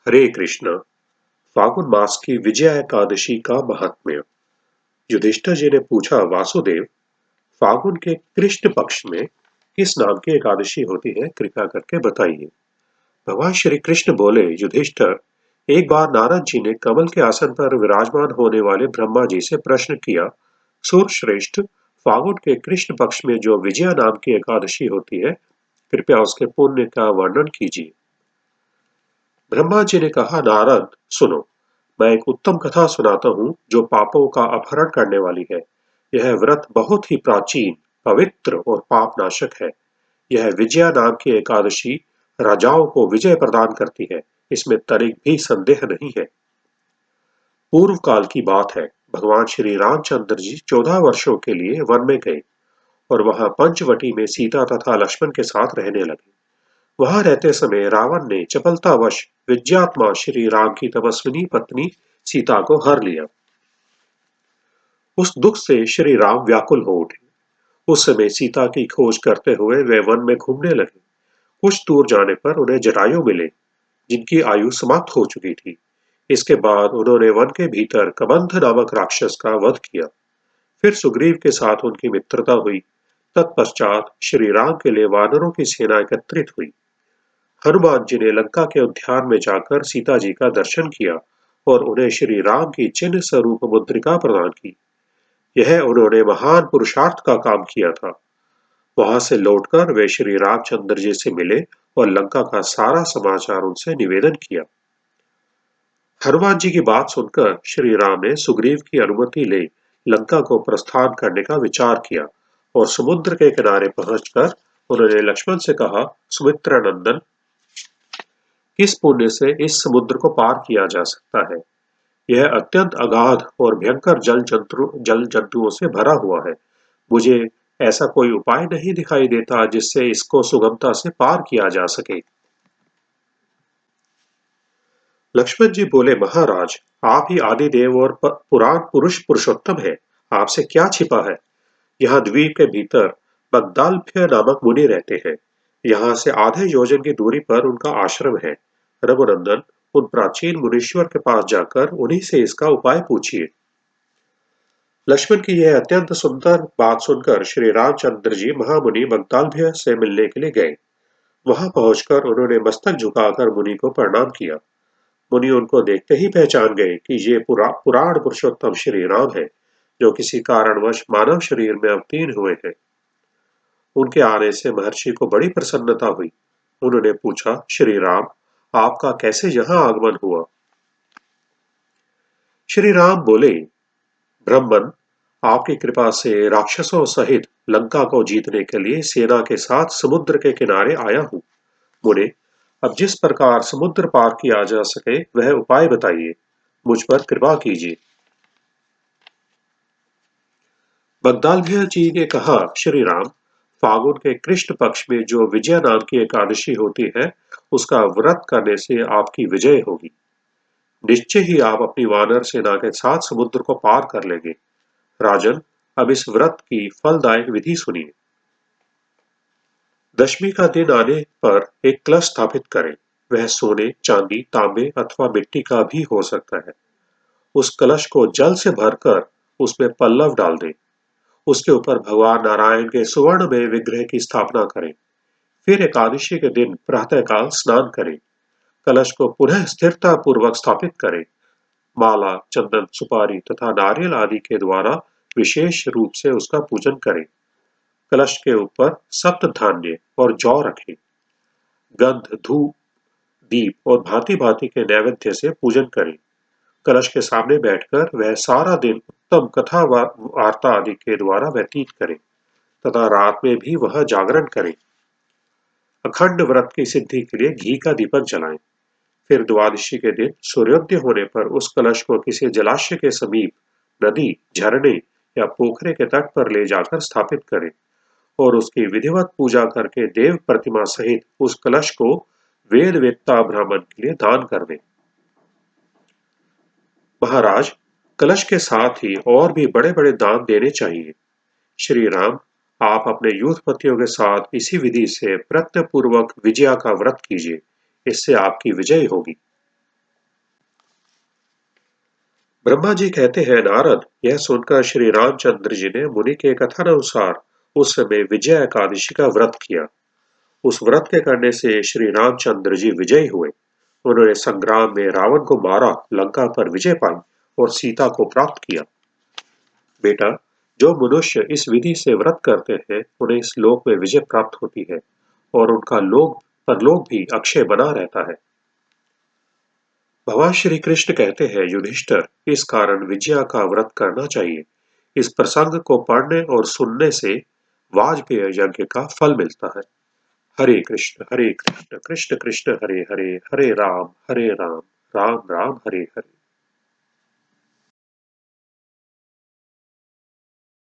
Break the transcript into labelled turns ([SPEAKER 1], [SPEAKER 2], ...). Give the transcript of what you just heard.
[SPEAKER 1] हरे कृष्ण। फागुन मास की विजया एकादशी का महात्म्य। युधिष्ठिर जी ने पूछा, वासुदेव, फागुन के कृष्ण पक्ष में किस नाम की एकादशी होती है, कृपया करके बताइए। भगवान श्री कृष्ण बोले, युधिष्ठिर, एक बार नारद जी ने कमल के आसन पर विराजमान होने वाले ब्रह्मा जी से प्रश्न किया, सूर्यश्रेष्ठ, फागुन के कृष्ण पक्ष में जो विजया नाम की एकादशी होती है, कृपया उसके पुण्य का वर्णन कीजिए। ब्रह्मा जी ने कहा, नारद सुनो, मैं एक उत्तम कथा सुनाता हूँ जो पापों का अपहरण करने वाली है। यह व्रत बहुत ही प्राचीन, पवित्र और पाप नाशक है। यह विजया नाम की एकादशी राजाओं को विजय प्रदान करती है। इसमें तनिक भी संदेह नहीं है। पूर्व काल की बात है। भगवान श्री रामचंद्र जी 14 वर्षों के लिए वन में गए और वहां पंचवटी में सीता तथा लक्ष्मण के साथ रहने लगे। वहां रहते समय रावण ने चपलतावश विद्यात्मा श्री राम की तपस्विनी पत्नी सीता को हर लिया। उस दुख से श्री राम व्याकुल हो उठे। उस समय सीता की खोज करते हुए वे वन में घूमने लगे। कुछ दूर जाने पर उन्हें जटायु मिले, जिनकी आयु समाप्त हो चुकी थी। इसके बाद उन्होंने वन के भीतर कबंध नामक राक्षस का वध किया। फिर सुग्रीव के साथ उनकी मित्रता हुई। तत्पश्चात श्री राम के लिए वानरों की सेना एकत्रित हुई। हनुमान जी ने लंका के उद्यान में जाकर सीता जी का दर्शन किया और उन्हें श्री राम की चिन्ह स्वरूप मुद्रिका प्रदान की। यह उन्होंने महान पुरुषार्थ का काम किया था। वहां से लौटकर वे श्री रामचंद्र जी से मिले और लंका का सारा समाचार उनसे निवेदन किया। हनुमान जी की बात सुनकर श्री राम ने सुग्रीव की अनुमति ले लंका को प्रस्थान करने का विचार किया और समुद्र के किनारे पहुंचकर उन्होंने लक्ष्मण से कहा, सुमित्र नंदन, किस पुण्य से इस समुद्र को पार किया जा सकता है? यह अत्यंत अगाध और भयंकर जल जंतुओं से भरा हुआ है। मुझे ऐसा कोई उपाय नहीं दिखाई देता जिससे इसको सुगमता से पार किया जा सके। लक्ष्मण जी बोले, महाराज, आप ही आदि देव और पुराण पुरुष पुरुषोत्तम है। आपसे क्या छिपा है? यहाँ द्वीप के भीतर बगदालभ्य नामक मुनि रहते हैं। यहाँ से आधे योजन की दूरी पर उनका आश्रम है। रघुनंदन, उन प्राचीन मुनीश्वर के पास जाकर उन्हीं से इसका उपाय पूछिए। लक्ष्मण की यह अत्यंत सुंदर बात सुनकर श्री रामचंद्र जी महामुनि बगदालभ्य से मिलने के लिए गए। वहां पहुंचकर उन्होंने मस्तक झुकाकर मुनि को प्रणाम किया। मुनि उनको देखते ही पहचान गए कि ये पुराण पुरुषोत्तम श्री राम है, जो किसी कारणवश मानव शरीर में अवतीर्ण हुए हैं। उनके आने से महर्षि को बड़ी प्रसन्नता हुई। उन्होंने पूछा, श्री राम, आपका कैसे यहाँ आगमन हुआ? श्री राम बोले, ब्रह्मन, आपकी कृपा से राक्षसों सहित लंका को जीतने के लिए सेना के साथ समुद्र के किनारे आया हूँ। मुने, अब जिस प्रकार समुद्र पार किया जा सके वह उपाय बताइए। मुझ पर कृपा कीजिए। बगदालभ्य जी ने कहा, श्री राम, फागुन के कृष्ण पक्ष में जो विजय नाम की एकादशी होती है, उसका व्रत करने से आपकी विजय होगी। निश्चय ही आप अपनी वानर सेना के साथ समुद्र को पार कर लेंगे। राजन, अब इस व्रत की फलदायक विधि सुनिए। दशमी का दिन आने पर एक कलश स्थापित करें। वह सोने, चांदी, तांबे अथवा मिट्टी का भी हो सकता है। उस कलश को जल से भरकर उसमें पल्लव डाल दें। उसके ऊपर भगवान नारायण के सुवर्ण में विग्रह की स्थापना करें। फिर एकादशी के दिन प्रातःकाल स्नान करें। कलश को पुनः स्थिरता पूर्वक स्थापित करें। माला, चंदन, सुपारी तथा नारियल आदि के द्वारा विशेष रूप से उसका पूजन करें। कलश के ऊपर सप्त धान्य और जौ रखें। गंध, धूप, दीप और भांति भांति के नैवेद्य से पूजन करें। कलश के सामने बैठकर वह सारा दिन उत्तम कथा वार्ता आदि के द्वारा व्यतीत करें तथा रात में भी वह जागरण करें। अखंड व्रत की सिद्धि के लिए घी का दीपक जलाएं। फिर द्वादशी के दिन सूर्योदय होने पर उस कलश को किसी जलाशय के समीप, नदी, झरने या पोखरे के तट पर ले जाकर स्थापित करें और उसकी विधिवत पूजा करके देव प्रतिमा सहित उस कलश को वेद वेत्ता ब्राह्मण के लिए दान कर दें। महाराज, कलश के साथ ही और भी बड़े बड़े दान देने चाहिए। श्री राम, आप अपने यूथपतियों के साथ इसी विधि से प्रत्यपूर्वक विजया का व्रत कीजिए। इससे आपकी विजय होगी। ब्रह्मा जी कहते हैं, नारद, यह सुनकर श्री रामचंद्र जी ने मुनि के कथनानुसार उस समय विजय एकादशी का व्रत किया। उस व्रत के करने से श्री रामचंद्र जी विजयी हुए। उन्होंने संग्राम में रावण को मारा, लंका पर विजय पाई और सीता को प्राप्त किया। बेटा, जो मनुष्य इस विधि से व्रत करते हैं, उन्हें इस लोक में विजय प्राप्त होती है और उनका लोक परलोक भी अक्षय बना रहता है। भगवान श्री कृष्ण कहते हैं, युधिष्ठिर, इस कारण विजया का व्रत करना चाहिए। इस प्रसंग को पढ़ने और सुनने से वाजपेय यज्ञ का फल मिलता है। हरे कृष्ण कृष्ण कृष्ण हरे हरे, हरे राम राम राम हरे हरे।